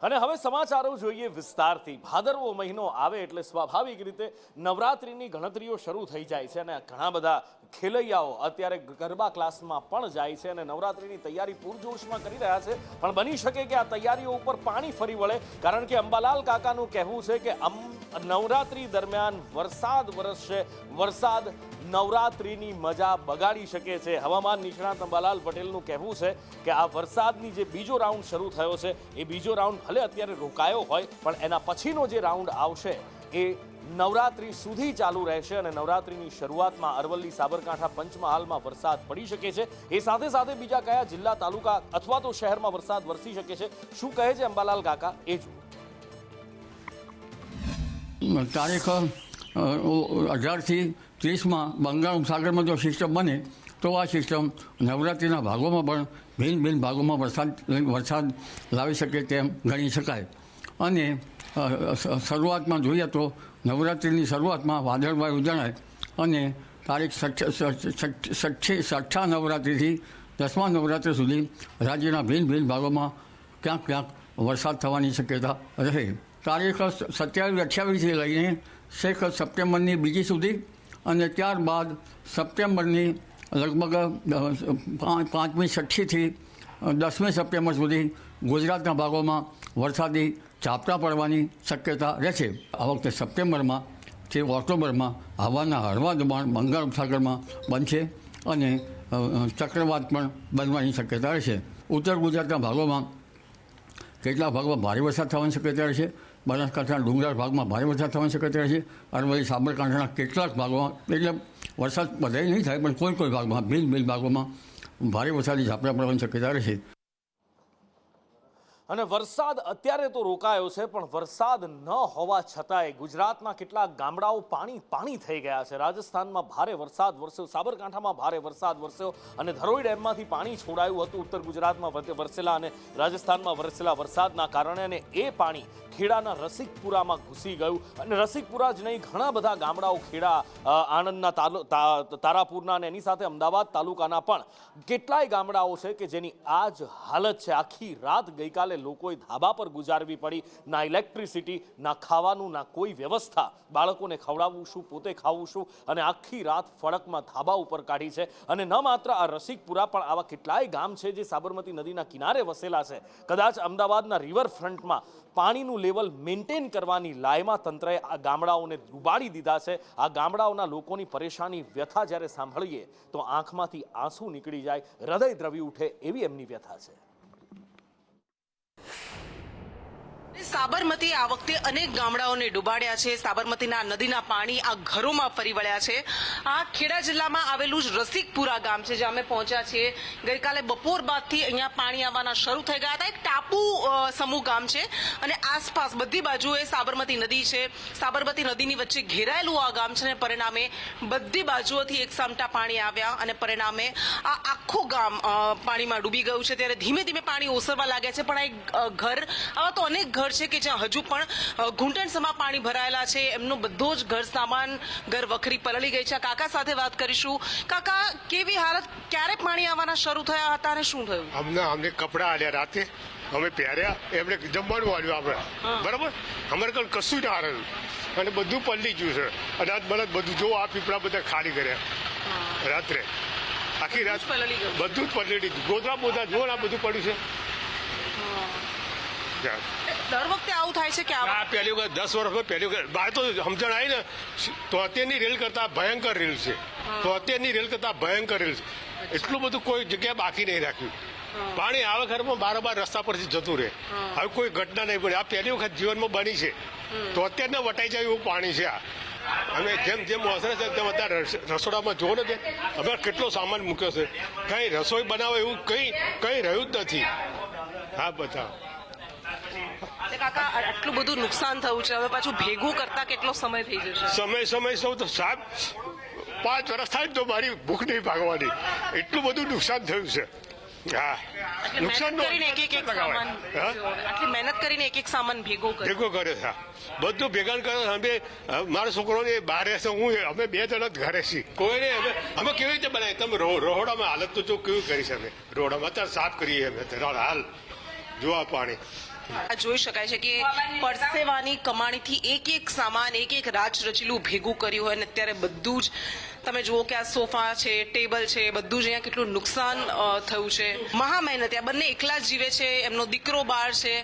અને હવે સમાચારો જોઈએ વિસ્તારથી। ભાદરવો મહિનો આવે એટલે સ્વાભાવિક રીતે નવરાત્રિની ગણતરીઓ શરૂ થઈ જાય છે અને ઘણા બધા ખેલૈયાઓ અત્યારે ગરબા ક્લાસમાં પણ જાય છે અને નવરાત્રિની તૈયારી પૂરજોશમાં કરી રહ્યા છે। પણ બની શકે કે આ તૈયારીઓ ઉપર પાણી ફરી વળે, કારણ કે અંબાલાલ કાકાનું કહેવું છે કે નવરાત્રિ દરમિયાન વરસાદ વરસશે, વરસાદ નવરાત્રિની મજા બગાડી શકે છે। હવામાન નિષ્ણાત અંબાલાલ પટેલનું કહેવું છે કે આ વરસાદની જે બીજો રાઉન્ડ શરૂ થયો છે એ બીજો રાઉન્ડ ભલે અત્યારે રોકાયો હોય પણ એના પછીનો જે રાઉન્ડ આવશે એ નવરાત્રિ સુધી ચાલુ રહેશે અને નવરાત્રિની શરૂઆતમાં અરવલ્લી, સાબરકાંઠા, પંચમહાલમાં વરસાદ પડી શકે છે। એ સાથે સાથે બીજા કયા જિલ્લા, તાલુકા અથવા તો શહેરમાં વરસાદ વરસી શકે છે, શું કહે છે અંબાલાલ કાકા એ જુઓ। તારીખ 18થી 30 બંગાળ ઉપસાગરમાં જો સિસ્ટમ બને તો આ સિસ્ટમ નવરાત્રિના ભાગોમાં પણ ભિન્ન ભિન્ન ભાગોમાં વરસાદ લાવી શકે તેમ ગણી શકાય। અને શરૂઆતમાં જોઈએ તો નવરાત્રિની શરૂઆતમાં વાદળવાયુ જણાય અને તારીખ 6 નવરાત્રિથી 10મા નવરાત્રિ સુધી રાજ્યના ભિન્ન ભિન્ન ભાગોમાં ક્યાંક ક્યાંક વરસાદ થવાની શક્યતા રહે। તારીખ 27-28થી લઈને છેક સપ્ટેમ્બરની બીજી સુધી અને ત્યારબાદ સપ્ટેમ્બરની લગભગ 5મી, 6થી 10મી સપ્ટેમ્બર સુધી ગુજરાતના ભાગોમાં વરસાદી ઝાપટા પડવાની શક્યતા રહેશે। આ વખતે સપ્ટેમ્બરમાં થી ઓક્ટોબરમાં હવાના હળવા દબાણ બંગાળ ઉપસાગરમાં બનશે અને ચક્રવાત પણ બનવાની શક્યતા રહેશે। ઉત્તર ગુજરાતના ભાગોમાં કેટલાક ભાગમાં ભારે વરસાદ થવાની શક્યતા રહેશે। બનાસકાંઠાના ડુંગરાળ ભાગમાં ભારે વરસાદ થવાની શક્યતા રહેશે। અરવલ્લી, સાબરકાંઠાના કેટલાક ભાગોમાં, એટલે વરસાદ બધાય નહીં થાય પણ કોઈ ભાગમાં, ભિન્ન ભાગોમાં ભારે વરસાદી ઝાપટા પડવાની શક્યતા રહેશે। અને વરસાદ અત્યારે તો રોકાયો છે પણ વરસાદ ન હોવા છતાંય ગુજરાતના કેટલાક ગામડાઓ પાણી થઈ ગયા છે। રાજસ્થાનમાં ભારે વરસાદ વરસ્યો, સાબરકાંઠામાં ભારે વરસાદ વરસ્યો અને ધરોઈ ડેમમાંથી પાણી છોડાયું હતું ઉત્તર ગુજરાતમાં વરસેલા અને રાજસ્થાનમાં વરસેલા વરસાદના કારણે, અને એ પાણી ખેડાના રસિકપુરામાં ઘૂસી ગયું। અને રસિકપુરા જ નહીં, ઘણા બધા ગામડાઓ ખેડા, આણંદના તારાપુરના અને એની સાથે અમદાવાદ તાલુકાના પણ કેટલાય ગામડાઓ છે કે જેની આ જ હાલત છે। આખી રાત ગઈકાલે લોકોએ ધાબા પર ગુજારવી પડી। ના ઇલેક્ટ્રિસિટી, ના ખાવાનું, ના કોઈ વ્યવસ્થા, બાળકોને ખવડાવવું શું, પોતે ખાવું શું, અને આખી રાત ફળકમાં ધાબા ઉપર કાઢી છે। અને ન માત્ર આ રસિકપુરા પણ આવા કેટલાય ગામ છે જે સાબરમતી નદીના કિનારે વસેલા છે। કદાચ અમદાવાદના રિવરફ્રન્ટમાં પાણીનું લેવલ મેન્ટેન કરવાની લાયમાં તંત્રએ આ ગામડાઓને ડૂબાડી દીધા છે। આ ગામડાઓના લોકોની પરેશાની, વ્યથા જ્યારે સાંભળીએ તો આંખમાંથી આંસુ નીકળી જાય, હૃદય દ્રવી ઉઠે એવી એમની વ્યથા છે। સાબરમતી આ વખતે અનેક ગામડાઓને ડૂબાડ્યા છે। સાબરમતીના નદીના પાણી આ ઘરોમાં ફરી વળ્યા છે। આ ખેડા જિલ્લામાં આવેલું જ રસિકપુરા ગામ છે જ્યાં અમે પહોંચ્યા છીએ। ગઈકાલે બપોર બાદથી અહીંયા પાણી આવવાના શરૂ થઈ ગયા હતા। એક ટાપુ સમૂહ ગામ છે અને આસપાસ બધી બાજુએ સાબરમતી નદી છે। સાબરમતી નદીની વચ્ચે ઘેરાયેલું આ ગામ છે અને પરિણામે બધી બાજુઓથી એકસામટા પાણી આવ્યા અને પરિણામે આ આખું ગામ પાણીમાં ડૂબી ગયું છે। ત્યારે ધીમે ધીમે પાણી ઓસરવા લાગ્યા છે પણ આ ઘર, આવા તો અનેક ઘર છે કે જ્યાં હજુ પણ ઘૂંટણસમાં પાણી ભરાયેલા છે। એમનો બધો જ ઘર સામાન, ઘર વખરી પલળી ગઈ છે। કાકા સાથે વાત કરીશું। કાકા, કેવી હાલત, ક્યારે પાણી આવવાના શરૂ થયા હતા અને શું થયું? અમને કપડા આલ્યા, રાતે અમે પહેર્યા, એમને જમવાનું આલ્યું આપણે, બરાબર? અમારે કઈ કશું ના હારું અને બધું પલળી ગયું છે। અનાજ બળદ બધું જો આ પીપળા બધા ખાલી કર્યા રાત્રે, આખી રાત બધું જ પલળી ગયું। ગોદરા બોધા જો આ બધું પડ્યું છે। દર વખતે આવું થાય છે કે આ પહેલી વખત 10 વર્ષમાં પહેલી વખત બહાર તો સમજણ આવી ને તો અત્યારની રેલ કરતા ભયંકર રેલ છે। તો અત્યારની રેલ કરતા ભયંકર રેલ છે। એટલું બધું કોઈ જગ્યા બાકી નહીં રાખ્યું। પાણી આવે ખરમાં બારોબાર રસ્તા પરથી જતું રહે। હવે કોઈ ઘટના નહીં પડે। આ પહેલી વખત જીવનમાં બની છે તો અત્યારને વટાઈ જાય એવું પાણી છે આ। અમે જેમ ઓસરે છે તેમ અત્યારે રસોડામાં જોવો ને અમે કેટલો સામાન મૂક્યો છે। કઈ રસોઈ બનાવે એવું કઈ રહ્યું જ નથી। હા, બધા કાકા, આટલું બધું નુકસાન થયું છે, હવે પાછું ભેગું કરતા કેટલો સમય થઈ જશે? સમય સૌ તો સાહેબ 5 વર્ષ થાય તો મારી ભૂખ નહીં ભાગવાની, એટલું બધું નુકસાન થયું છે। હા, નુકસાન આટલી મહેનત કરીને એક સામાન ભેગો કરે છે। બધું ભેગા કરે। અમે મારા છોકરોને બહાર રહેશે, હું અમે 2 જણા જ ઘરે છીએ। કોઈને અમે કેવી રીતે બનાવી? તમે રોડામાં હાલત તો જો કેવી કરી છે? અમે રોડામાં અત્યારે સાફ કરીએ અમે હાલ, જો આ પાણી આ જોઈ શકાય છે કે પરસેવાની કમાણીથી એક એક સામાન એક એક રાજ રચીલું ભેગું કર્યું હોય અને અત્યારે બધું જ તમે જુઓ કે આ સોફા છે, ટેબલ છે, બધું જ અહીંયા કેટલું નુકસાન થયું છે. મહા મહેનતે આ બંને એકલા જ જીવે છે, એમનો દીકરો બહાર છે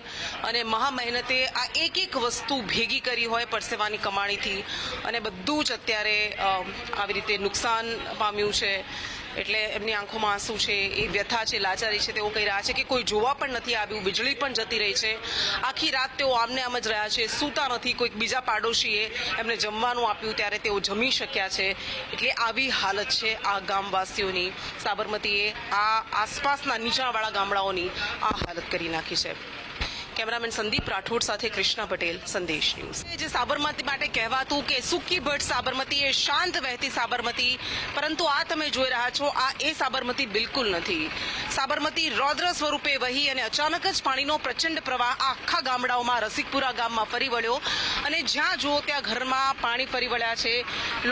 અને મહા મહેનતે આ એક એક વસ્તુ ભેગી કરી હોય પરસેવાની કમાણીથી અને બધું જ અત્યારે આવી રીતે નુકસાન પામ્યું છે. એટલે એમની આંખોમાં આંસુ છે, એ વ્યથા છે, લાચારી છે. તેઓ કહી રહ્યા છે કે કોઈ જોવા પણ નથી આવ્યું, વીજળી પણ જતી રહી છે. આખી રાત તેઓ આમને આમ જ રહ્યા છે, સૂતા નથી. કોઈક બીજા પાડોશીએ એમને જમવાનું આપ્યું ત્યારે તેઓ જમી શક્યા છે. એટલે આવી હાલત છે આ ગામવાસીઓની. સાબરમતીએ આ આસપાસના નીચાણવાળા ગામડાઓની આ હાલત કરી નાખી છે. કેમેરામેન સંદીપ રાઠોડ સાથે કૃષ્ણા પટેલ, સંદેશ ન્યૂઝ. જે સાબરમતી માટે કહેવાતું કે સૂકી ભટ્ટ સાબરમતી એ શાંત વહેતી સાબરમતી, પરંતુ આ તમે જોઈ રહ્યા છો આ એ સાબરમતી બિલકુલ નથી. સાબરમતી રૌદ્ર સ્વરૂપે વહી અને અચાનક જ પાણીનો પ્રચંડ પ્રવાહ આખા ગામડાઓમાં રસિકપુરા ગામમાં ફરી વળ્યો અને જ્યાં જુઓ ત્યાં ઘરમાં પાણી ફરી વળ્યા છે.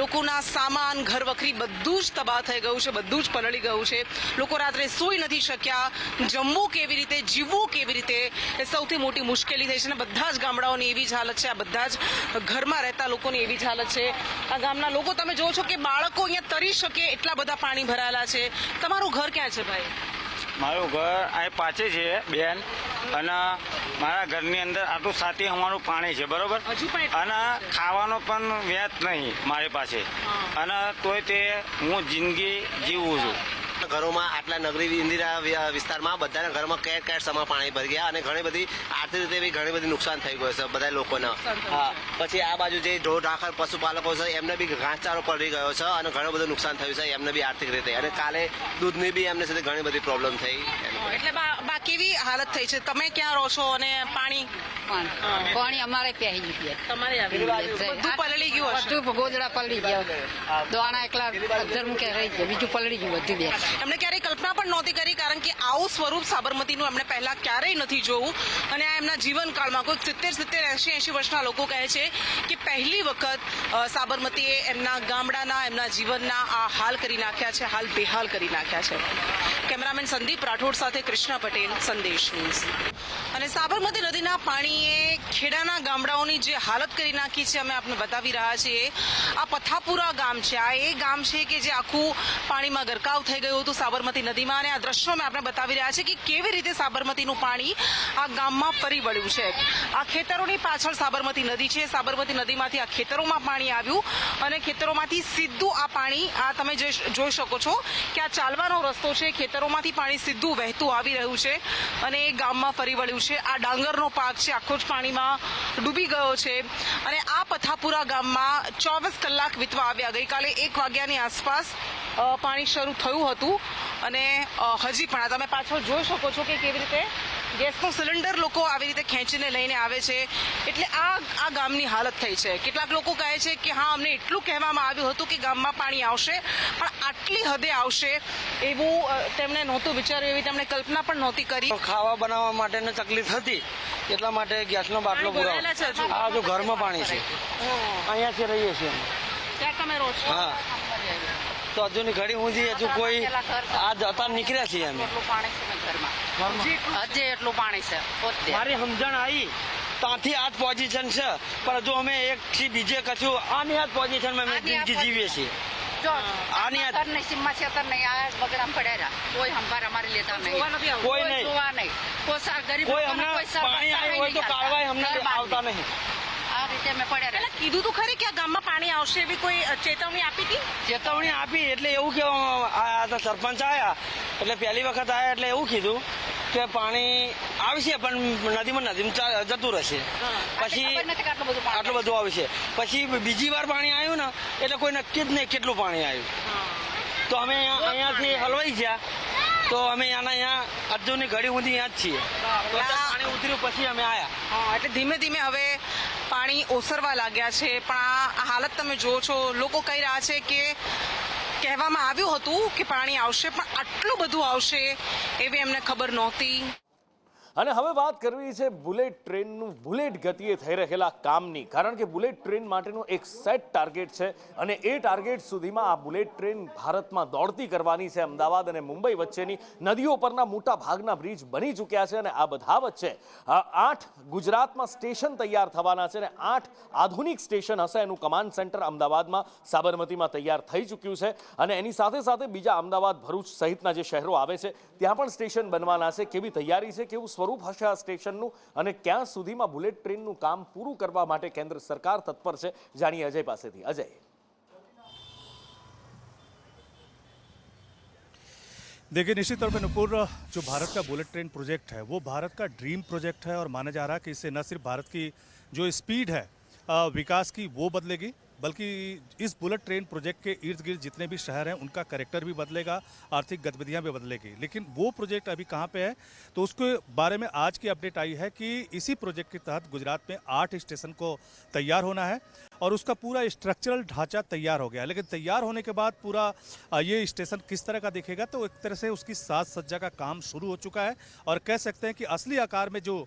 લોકોના સામાન, ઘર વખરી બધું જ તબાહ થઈ ગયું છે, બધું જ પલળી ગયું છે. લોકો રાત્રે સૂઈ નથી શક્યા. જમવું કેવી રીતે, જીવવું કેવી રીતે, એ સૌથી મોટી મુશ્કેલી થઈ છે. અને બધા જ ગામડાઓની એવી જ હાલત છે. આ બધા જ ઘરમાં રહેતા લોકોની એવી જ હાલત છે. આ ગામના લોકો તમે જોવો છો કે બાળકો અહીંયા તરી શકે એટલા બધા પાણી ભરાયેલા છે. તમારું ઘર ક્યાં છે ભાઈ? મારું ઘર અહીં પાછે છે બેન, અને મારા ઘરની અંદર આટલું સાથી અમારું પાણી છે, બરોબર, હજુ પણ અને ખાવાનો પણ વ્યાજ નહીં મારી પાસે, અને તોય તે હું જિંદગી જીવું છું. ઘરોમાં આટલા નગરી ઇન્દિરા વિસ્તારમાં બધાના ઘરમાં કેર કેર સમા પાણી ભરી ગયા અને ઘણી બધી આર્થિક રીતે બી ઘણી બધી નુકસાન થઈ ગયું છે બધા લોકોને. હા, પછી આ બાજુ જે ઢોર ઢાખર પશુપાલકો છે એમને બી ઘાસચારો પડી ગયો છે અને ઘણું બધું નુકસાન થયું છે એમને બી આર્થિક રીતે. અને કાલે દૂધની બી એમને સાથે ઘણી બધી પ્રોબ્લેમ થઈ. એટલે બા કેવી હાલત થઈ છે? તમે ક્યાં રહો છો અને પાણી પાણી અમારે પહેરી ગયું, તમારે બધું પલળી ગયું હશે. બધું ગોદડા પલળી ગયા, દોણા એકલા અધર મૂકે રહી ગયા, બીજું પલળી ગયું બધું. બે એમણે ક્યારેય કલ્પના પણ નહોતી કરી, કારણ કે આવું સ્વરૂપ સાબરમતીનું એમણે પહેલા ક્યારેય નથી જોયું. અને આ એમના જીવનકાળમાં કોઈ 70, 80 વર્ષના લોકો કહે છે કે પહેલી વખત સાબરમતીએ એમના ગામડાના, એમના જીવનના આ હાલ કરી નાખ્યા છે, હાલ બેહાલ કરી નાખ્યા છે. કેમેરામેન સંદીપ રાઠોડ સાથે કૃષ્ણા પટેલ, સંદેશ ન્યૂઝ. અને સાબરમતી નદીના પાણીએ ખેડાના ગામડાઓની જે હાલત કરી નાખી છે અમે આપને બતાવી રહ્યા છીએ. આ પથાપુરા ગામ છે, આ એ ગામ છે કે જે આખું પાણીમાં ગરકાવ થઈ ગયું હતું સાબરમતી નદીમાં. અને આ દ્રશ્યો અમે આપણે બતાવી રહ્યા છે કે કેવી રીતે સાબરમતીનું પાણી આ ગામમાં ફરી વળ્યું છે. આ ખેતરોની પાછળ સાબરમતી નદી છે. સાબરમતી નદીમાંથી આ ખેતરોમાં પાણી આવ્યું અને ખેતરોમાંથી સીધું આ પાણી, આ તમે જોઈ શકો છો કે આ ચાલવાનો રસ્તો છે, ખેતરોમાંથી પાણી સીધું વહેતું આવી રહ્યું છે અને એ ગામમાં ફરી વળ્યું છે. આ ડાંગરનો પાક છે, આખો જ પાણીમાં ડૂબી ગયો છે. અને આ પથાપુરા ગામમાં 24 કલાક વીતવા આવ્યા. ગઈકાલે 1 વાગ્યાની આસપાસ પાણી શરૂ થયું હતું અને હજી પણ તમે પાછળ જોઈ શકો છો કે કેવી રીતે ગેસનો સિલિન્ડર લોકો આવી રીતે ખેંચીને લઈને આવે છે. એટલે આ ગામની હાલત થઈ છે. કેટલાક લોકો કહે છે કે હા, અમને એટલું કહેવામાં આવ્યું હતું કે ગામમાં પાણી આવશે, પણ આટલી હદે આવશે એવું તેમણે નહોતું વિચાર્યું, એવી તેમણે કલ્પના પણ નહોતી કરી. ખાવા બનાવવા માટેની તકલીફ હતી, એટલા માટે ગેસનો બાટલો પુરાવો. આ જો ઘરમાં પાણી છે, અહીંયાથી રહીએ છીએ. ત્યાં તમે રહો છો? હા, તો હજુની ઘડી સુધી હજુ કોઈ આ જતા નીકળ્યા છીએ અમે. હજે એટલું પાણી છે. મારી સમજણ આવી ત્યાંથી આ જ પોઝિશન છે, પણ હજુ અમે એક થી બીજે કશું આની આ જ પોઝિશનમાં અમે જિંદગી જીવીએ છીએ. આની આ કોઈ સંભાર અમારે લેતા નહીં, કોઈ નહીં, જોવા નહીં, કોઈ હમણાં પાણી આવ્યું હોય તો કાઢવાય હમણાં આવતા નહીં. આ રીતે અમે પડ્યા એટલે કીધું તું ખરી કે આ ગામમાં પાણી આવશે એવી કોઈ ચેતવણી આપી હતી? ચેતવણી આપી એટલે એવું કે આ તો સરપંચ આવ્યા એટલે પહેલી વખત આવ્યા એટલે એવું કીધું કે પાણી આવશે પણ નદીમાં જતું રહેશે. પછી આટલું બધું આવશે. પછી બીજી વાર પાણી આવ્યું ને એટલે કોઈ નક્કી જ નહીં કેટલું પાણી આવ્યું. તો અમે અહીંયાથી હલવાઈ ગયા, તો અમે અહીંયા અર્જુનની ઘડી સુધી અહીંયા જ છીએ. પાણી ઉતર્યું પછી અમે આવ્યા. એટલે ધીમે ધીમે હવે પાણી ઓસરવા લાગ્યા છે. પણ આ હાલત તમે જુઓ છો. લોકો કહી રહ્યા છે કે કહેવામાં આવ્યું હતું કે પાણી આવશે, પણ આટલું બધું આવશે એવી એમને ખબર નહોતી. અને હવે વાત કરવી છે બુલેટ ટ્રેનનું બુલેટ ગતિએ થઈ રહેલા કામની, કારણ કે બુલેટ ટ્રેન માટેનું એક સેટ ટાર્ગેટ છે અને એ ટાર્ગેટ સુધીમાં આ બુલેટ ટ્રેન ભારતમાં દોડતી કરવાની છે. અમદાવાદ અને મુંબઈ વચ્ચેની નદીઓ પરના મોટા ભાગના બ્રિજ બની ચૂક્યા છે અને આ બધા વચ્ચે 8 ગુજરાતમાં સ્ટેશન તૈયાર થવાના છે અને 8 આધુનિક સ્ટેશન હશે. એનું કમાન્ડ સેન્ટર અમદાવાદમાં સાબરમતીમાં તૈયાર થઈ ચૂક્યું છે અને એની સાથે સાથે બીજા અમદાવાદ, ભરૂચ સહિતના જે શહેરો આવે છે ત્યાં પણ સ્ટેશન બનવાના છે. કેવી તૈયારી છે, કેવું સ્વરૂપ હશે આ સ્ટેશનનું અને ક્યાં સુધીમાં બુલેટ ટ્રેનનું કામ પૂરું કરવા માટે કેન્દ્ર સરકાર તત્પર છે, જાણીએ અજય પાસેથી. અજય, देखिए, निश्चित तौर पर नुपुर, जो भारत का बुलेट ट्रेन प्रोजेक्ट है वो भारत का ड्रीम प्रोजेक्ट है और माना जा रहा है कि इससे न सिर्फ भारत की जो स्पीड है विकास की वो बदलेगी, बल्कि इस बुलेट ट्रेन प्रोजेक्ट के इर्द गिर्द जितने भी शहर हैं उनका कैरेक्टर भी बदलेगा, आर्थिक गतिविधियां भी बदलेगी. लेकिन वो प्रोजेक्ट अभी कहाँ पे है, तो उसके बारे में आज की अपडेट आई है कि इसी प्रोजेक्ट के तहत गुजरात में 8 स्टेशन को तैयार होना है और उसका पूरा स्ट्रक्चरल ढांचा तैयार हो गया है. लेकिन तैयार होने के बाद पूरा ये स्टेशन किस तरह का दिखेगा, तो एक तरह से उसकी साज सज्जा का काम शुरू हो चुका है और कह सकते हैं कि असली आकार में जो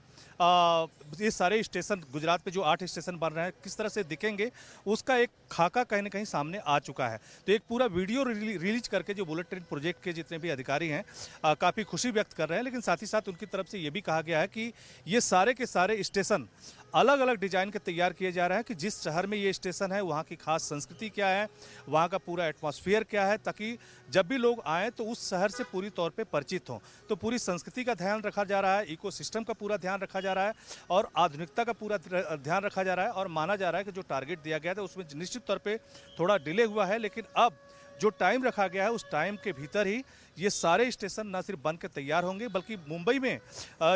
ये सारे स्टेशन गुजरात में जो 8 स्टेशन बन रहे हैं किस तरह से दिखेंगे उसका एक खाका कहीं ना कहीं सामने आ चुका है. तो एक पूरा वीडियो रिलीज करके जो बुलेट ट्रेन प्रोजेक्ट के जितने भी अधिकारी हैं काफ़ी खुशी व्यक्त कर रहे हैं. लेकिन साथ ही साथ उनकी तरफ से ये भी कहा गया है कि ये सारे के सारे स्टेशन अलग अलग डिजाइन के तैयार किए जा रहे हैं कि जिस शहर में ये स्टेशन है वहाँ की खास संस्कृति क्या है, वहाँ का पूरा एटमॉस्फेयर क्या है, ताकि जब भी लोग आएँ तो उस शहर से पूरी तौर पे परिचित हों. तो पूरी संस्कृति का ध्यान रखा जा रहा है, इकोसिस्टम का पूरा ध्यान रखा जा रहा है और आधुनिकता का पूरा ध्यान रखा जा रहा है. और माना जा रहा है कि जो टारगेट दिया गया था उसमें निश्चित तौर पर थोड़ा डिले हुआ है, लेकिन अब जो टाइम रखा गया है उस टाइम के भीतर ही ये सारे स्टेशन न सिर्फ बन के तैयार होंगे बल्कि मुंबई में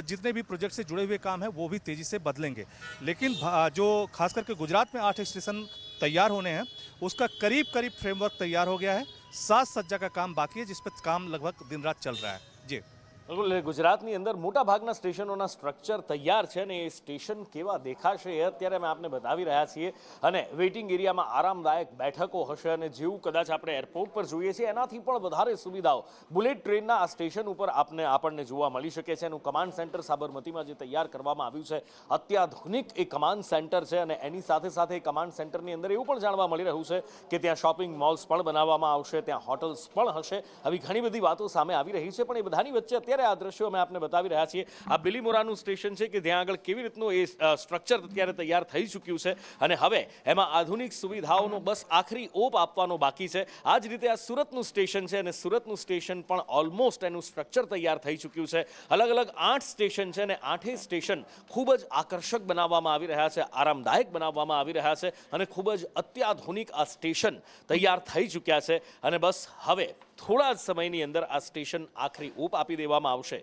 जितने भी प्रोजेक्ट से जुड़े हुए काम हैं वो भी तेज़ी से बदलेंगे. लेकिन जो खास करके गुजरात में 8 स्टेशन तैयार होने हैं उसका करीब करीब फ्रेमवर्क तैयार हो गया है. साज सज्जा का काम बाकी है जिस पर काम लगभग दिन रात चल रहा है. जी બિલકુલ, ગુજરાતની અંદર મોટા ભાગના સ્ટેશનોના સ્ટ્રક્ચર તૈયાર છે અને એ સ્ટેશન કેવા દેખાશે એ અત્યારે અમે આપને બતાવી રહ્યા છીએ. અને વેઇટિંગ એરિયામાં આરામદાયક બેઠકો હશે અને જેવું કદાચ આપણે એરપોર્ટ પર જોઈએ છીએ એનાથી પણ વધારે સુવિધાઓ બુલેટ ટ્રેનના આ સ્ટેશન ઉપર આપણને જોવા મળી શકે છે. એનું કમાન્ડ સેન્ટર સાબરમતીમાં જે તૈયાર કરવામાં આવ્યું છે અત્યાધુનિક એ કમાન્ડ સેન્ટર છે અને એની સાથે સાથે કમાન્ડ સેન્ટરની અંદર એવું પણ જાણવા મળી રહ્યું છે કે ત્યાં શોપિંગ મોલ્સ પણ બનાવવામાં આવશે, ત્યાં હોટલ્સ પણ હશે. આવી ઘણી બધી વાતો સામે આવી રહી છે, પણ એ બધાની વચ્ચે અત્યારે આ દ્રશ્યો અમે આપને બતાવી રહ્યા છીએ. આ બિલીમોરાનું સ્ટેશન છે કે ત્યાં આગળ કેવી રીતનું એ સ્ટ્રક્ચર અત્યારે તૈયાર થઈ ચૂક્યું છે અને હવે એમાં આધુનિક સુવિધાઓનો બસ આખરી ઓપ આપવાનો બાકી છે. આ જ રીતે આ સુરતનું સ્ટેશન છે અને સુરતનું સ્ટેશન પણ ઓલમોસ્ટ એનું સ્ટ્રક્ચર તૈયાર થઈ ચૂક્યું છે. અલગ અલગ 8 સ્ટેશન છે અને 8 સ્ટેશન ખૂબ જ આકર્ષક બનાવવામાં આવી રહ્યા છે, આરામદાયક બનાવવામાં આવી રહ્યા છે અને ખૂબ જ અત્યાધુનિક આ સ્ટેશન તૈયાર થઈ ચૂક્યા છે અને બસ હવે થોડા જ સમયની અંદર આ સ્ટેશન આખરી ઓપ આપી દેવામાં આવશે.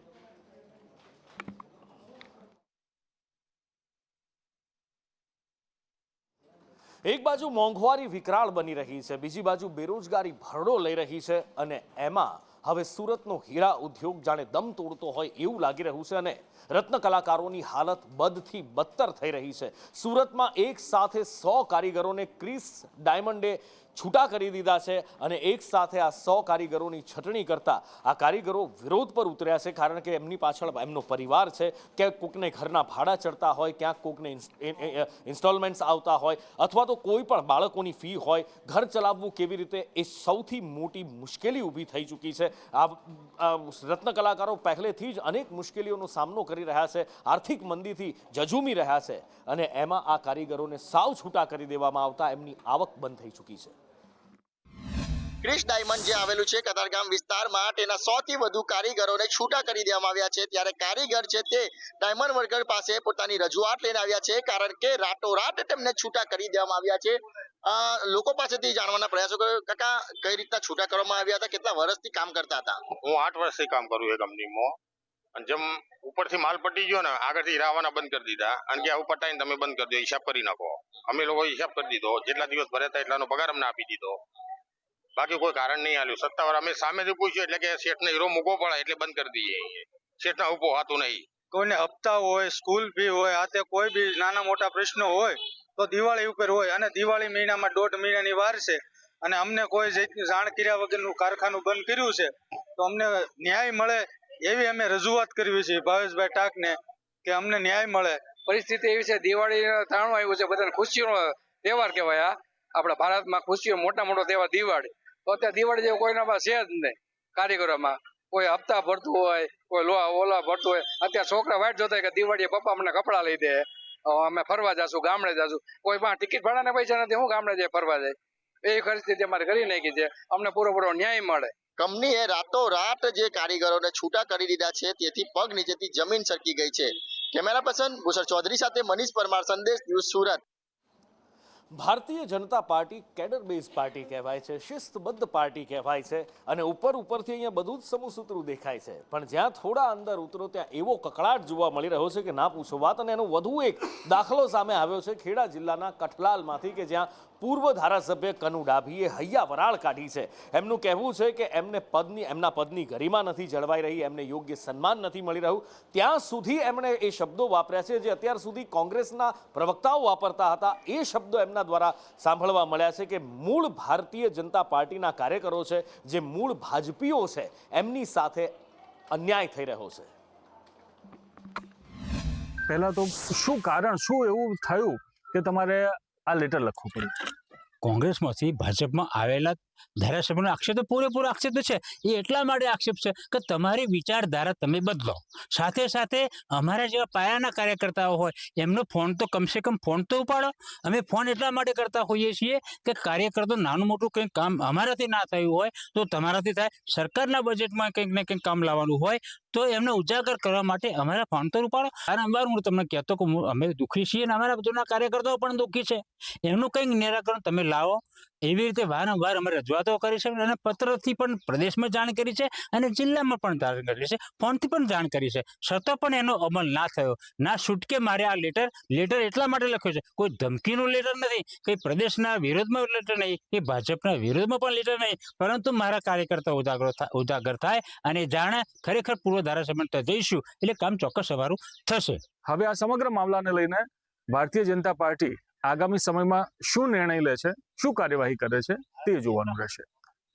એક બાજુ મોંઘવારી વિકરાળ બની રહી છે, બીજી બાજુ બેરોજગારી ભરડો લઈ રહી છે અને એમાં હવે સુરતનો હીરા ઉદ્યોગ જાણે દમ તોડતો હોય એવું લાગી રહ્યું છે અને રત્ન કલાકારોની હાલત બદથી બદતર થઈ રહી છે. સુરતમાં એક સાથે 100 કારીગરોને ક્રિસ ડાયમંડે છૂટા કરી દીધા છે અને એક સાથે આ 100 કારીગરોની છટણી કરતા આ કારીગરો વિરોધ પર ઉતર્યા છે, કારણ કે એમની પાછળ એમનો પરિવાર છે. ક્યાંક કોકને ઘરના ભાડા ચડતા હોય, ક્યાંક કોકને ઇન્સ્ટોલમેન્ટ્સ આવતા હોય અથવા તો કોઈ પણ બાળકોની ફી હોય, ઘર ચલાવવું કેવી રીતે એ સૌથી મોટી મુશ્કેલી ઊભી થઈ ચૂકી છે. આ રત્ન કલાકારો પહેલેથી જ અનેક મુશ્કેલીઓનો સામનો કરી રહ્યા છે, આર્થિક મંદીથી જજુમી રહ્યા છે અને એમાં આ કારીગરોને સાવ છૂટા કરી દેવામાં આવતા એમની આવક બંધ થઈ ચૂકી છે. ક્રિસ ડાયમંડ જે આવેલું છે કતારગામ વિસ્તારમાં તેના 100 થી વધુ કારીગરોને છૂટા કરી દેવામાં આવ્યા છે. ત્યારે કારીગર છે તે ડાયમંડ વર્કર પાસે પોતાની રજૂઆત લઈને આવ્યા છે, કારણ કે રાતોરાત તેમને છૂટા કરી દેવામાં આવ્યા છે. લોકો પાસેથી જાણવાના પ્રયાસો કર્યો. કાકા, કઈ રીતના છૂટા કરવામાં આવ્યા હતા, કેટલા વર્ષથી કામ કરતા હતા? હું 8 વર્ષથી કામ કરું એ કંપનીમાં અને જેમ ઉપરથી માલ પટી ગયો ને આગળથી રાવાના બંધ કરી દીધા અને કે ઉપર ટાઈમ તમે બંધ કરી દો, હિસાબ કરી નાખો. અમે લોકો હિસાબ કરી દીધો, જેટલા દિવસ ભર્યા હતા એટલાનો પગાર અમને આપી દીધો. બાકી કોઈ કારણ નહીં આલ્યું. સત્તાવાર અમે સામેથી પૂછ્યું એટલે કે શેઠને હીરો મૂકવો પડે એટલે બંધ કરી દઈએ. શેઠના ઉભો હાતું નહીં. કોઈને હપ્તા હોય, સ્કૂલ ફી હોય, આતે કોઈ બી નાના મોટા પ્રશ્નો હોય તો દિવાળી ઉપર હોય અને દિવાળી મહિનામાં 1.5 મહિનાની વાર છે અને અમને કોઈ જાણ કર્યા વગરનું કારખાનું બંધ કર્યું છે તો અમને ન્યાય મળે એવી અમે રજૂઆત કરવી છે ભાવેશભાઈ ટાકને કે અમને ન્યાય મળે. પરિસ્થિતિ એવી છે, દિવાળી તાણું આવ્યું છે, બધાને ખુશીઓનો તહેવાર કહેવાય. આપણા ભારતમાં ખુશીઓ મોટો તહેવાર દિવાળી. તો અત્યારે દિવાળી જેવું કોઈના પાસે છે જ નહીં. કારીગરોમાં કોઈ હપ્તા ભરતું હોય, કોઈ ઓલા ભરતું હોય. અત્યારે છોકરા વાટ જોતા હોય કે દિવાળીએ પપ્પા અમને કપડાં લઈ દે, અમે ફરવા જાશું, ગામડે જાશું. કોઈ પાસે ટિકિટ ભાડાના પૈસા નથી, હું ગામડે જાય ફરવા જાય. એવી પરિસ્થિતિ અમારે કરી નાખી છે. અમને પૂરો ન્યાય મળે. કંપનીએ રાતોરાત જે કારીગરોને છૂટા કરી દીધા છે, તેથી પગ નીચેથી જમીન સરકી ગઈ છે. કેમેરા પર્સન ભૂષણ ચૌધરી સાથે મનીષ પરમાર, સંદેશ news, Surat. Bharatiya Janata party cadre base party કહેવાય છે, શિસ્તબદ્ધ પાર્ટી કહેવાય છે અને ઉપરથી અહીંયા બધું જ સમુસૂત્રું દેખાય છે, પણ જ્યાં થોડા અંદર ઉતરો ત્યાં એવો કકળાટ જોવા મળી રહ્યો છે કે ના પૂછો વાત. અને એનો વધુ એક દાખલો સામે આવ્યો છે ખેડા જિલ્લાના કઠલાલમાંથી, કે જ્યાં પૂર્વ ધારાસભ્ય કનુ ડાભીએ હૈયા વરાળ કાઢી છે. એમનું કહેવું છે કે એમના પદની ગરિમા નથી જળવાઈ રહી, એમને યોગ્ય સન્માન નથી મળી રહ્યું. ત્યાં સુધી એમણે એ શબ્દો વાપર્યા છે જે અત્યાર સુધી કોંગ્રેસના પ્રવક્તાઓ વાપરતા હતા. એ શબ્દો એમના દ્વારા સાંભળવા મળ્યા છે કે મૂળ ભારતીય જનતા પાર્ટીના કાર્યકરો છે, જે મૂળ ભાજપીઓ છે, એમની સાથે અન્યાય થઈ રહ્યો છે. પહેલા તો શું કારણ, શું એવું થયું કે તમારે આ લેટર લખવું પડ્યું? કોંગ્રેસમાંથી ભાજપમાં આવેલા ધારાસભ્યનો આક્ષેપ તો પૂરેપૂરો આક્ષેપ છે. એ એટલા માટે આક્ષેપ છે કે તમારી વિચારધારા તમે બદલો. સાથે સાથે અમારા જેવા પાયાના કાર્યકર્તાઓ હોય એમનો ફોન તો કમસે કમ ફોન તો ઉપાડો. અમે ફોન એટલા માટે કરતા હોઈએ છીએ કે કાર્યકર્તા નાનું મોટું કંઈક કામ અમારાથી ના થયું હોય તો તમારાથી થાય. સરકારના બજેટમાં કંઈક ને કંઈક કામ લાવવાનું હોય તો એમને ઉજાગર કરવા માટે અમારા ફોન તો ઉપાડો. વારંવાર હું તમને કહેતો કે અમે દુઃખી છીએ અને અમારા જૂના કાર્યકર્તાઓ પણ દુઃખી છે. એમનું કંઈક નિરાકરણ તમે લાવો. એવી રીતે વારંવાર અમે રજૂઆતો કરી છે અને પત્રથી પણ પ્રદેશમાં જાણ કરી છે અને જિલ્લામાં પણ જાણ કરી છે, ફોનથી પણ જાણ કરી છે. છતાં પણ એનો અમલ ના થયો. ના છૂટકે મારે આ લેટર એટલા માટે લખ્યો છે, કોઈ ધમકીનું લેટર નથી, કંઈ પ્રદેશના વિરોધમાં લેટર નહીં, કે ભાજપના વિરોધમાં પણ લેટર નહીં, પરંતુ મારા કાર્યકર્તા ઉજાગર થાય અને જાણે ખરેખર પૂર્વ ધારાસભ્ય જઈશું એટલે કામ ચોક્કસ અમારું થશે. હવે આ સમગ્ર મામલાને લઈને ભારતીય જનતા પાર્ટી આગામી સમયમાં શું નિર્ણય લે છે, શું કાર્યવાહી કરે છે, તે જોવાનું રહેશે.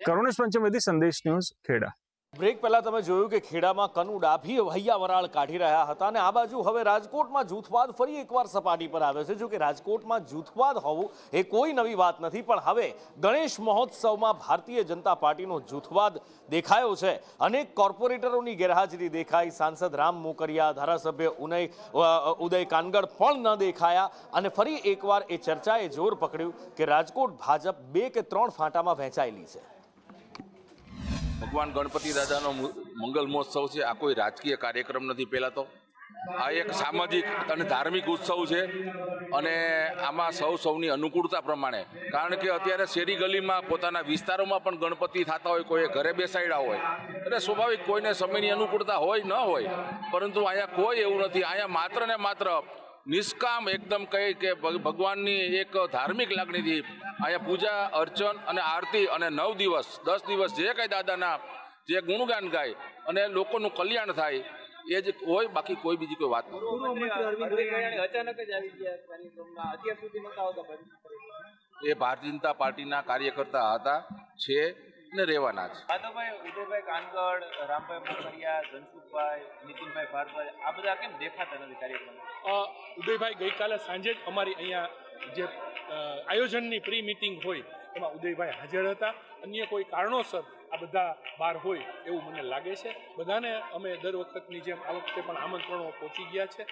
કરુણેશ પંચમેદી, સંદેશ ન્યૂઝ, ખેડા. બ્રેક પહેલા તમે જોયું કે ખેડામાં કનુ ડાભી હૈયા વરાળ કાઢી રહ્યા હતા અને આ બાજુ હવે રાજકોટમાં જૂથવાદ ફરી એકવાર સપાટી પર આવ્યો છે. જો કે રાજકોટમાં જૂથવાદ હોવું એ કોઈ નવી વાત નથી, પણ હવે ગણેશ મહોત્સવમાં ભારતીય જનતા પાર્ટીનો જૂથવાદ દેખાયો છે. અનેક કોર્પોરેટરોની ગેરહાજરી દેખાઈ. સાંસદ રામ મોકરિયા, ધારાસભ્ય ઉદય કાનગડ પણ ન દેખાયા અને ફરી એકવાર એ ચર્ચાએ જોર પકડ્યું કે રાજકોટ ભાજપ 2 કે 3 ફાંટામાં વહેંચાયેલી છે. ભગવાન ગણપતિ દાદાનો મંગલ મહોત્સવ છે. આ કોઈ રાજકીય કાર્યક્રમ નથી. પહેલાં તો આ એક સામાજિક અને ધાર્મિક ઉત્સવ છે અને આમાં સૌની અનુકૂળતા પ્રમાણે, કારણ કે અત્યારે શેરી ગલીમાં પોતાના વિસ્તારોમાં પણ ગણપતિ થતા હોય, કોઈ ઘરે બેસાડ્યા હોય એટલે સ્વાભાવિક કોઈને સમયની અનુકૂળતા હોય ન હોય, પરંતુ અહીંયા કોઈ એવું નથી. અહીંયા માત્ર ને માત્ર નિષ્કામ એકદમ કહી કે ભગવાનની એક ધાર્મિક લાગણીથી અહીંયા પૂજા અર્ચન અને આરતી અને 9 દિવસ 10 દિવસ જે કંઈ દાદાના જે ગુણગાન ગાય અને લોકોનું કલ્યાણ થાય એ જ હોય, બાકી કોઈ બીજી કોઈ વાત નથી. એ ભારતીય જનતા પાર્ટીના કાર્યકર્તા હતા, છે ને રહેવાના છે. ઉદયભાઈ કાનગડ, રામભાઈ મોકરિયા, ધનસુખભાઈ, નીતિનભાઈ ભારદ્વાજ આ બધા કેમ દેખાતા નથી કાર્યક્રમમાં? ઉદયભાઈ ગઈકાલે સાંજે જ અમારી અહીંયા જે આયોજનની પ્રી મિટિંગ હોય એમાં ઉદયભાઈ હાજર હતા. અન્ય કોઈ કારણોસર આ બધા બહાર હોય એવું મને લાગે છે. બધાને અમે દર વખતની જેમ આ વખતે પણ આમંત્રણો પહોંચી ગયા છે.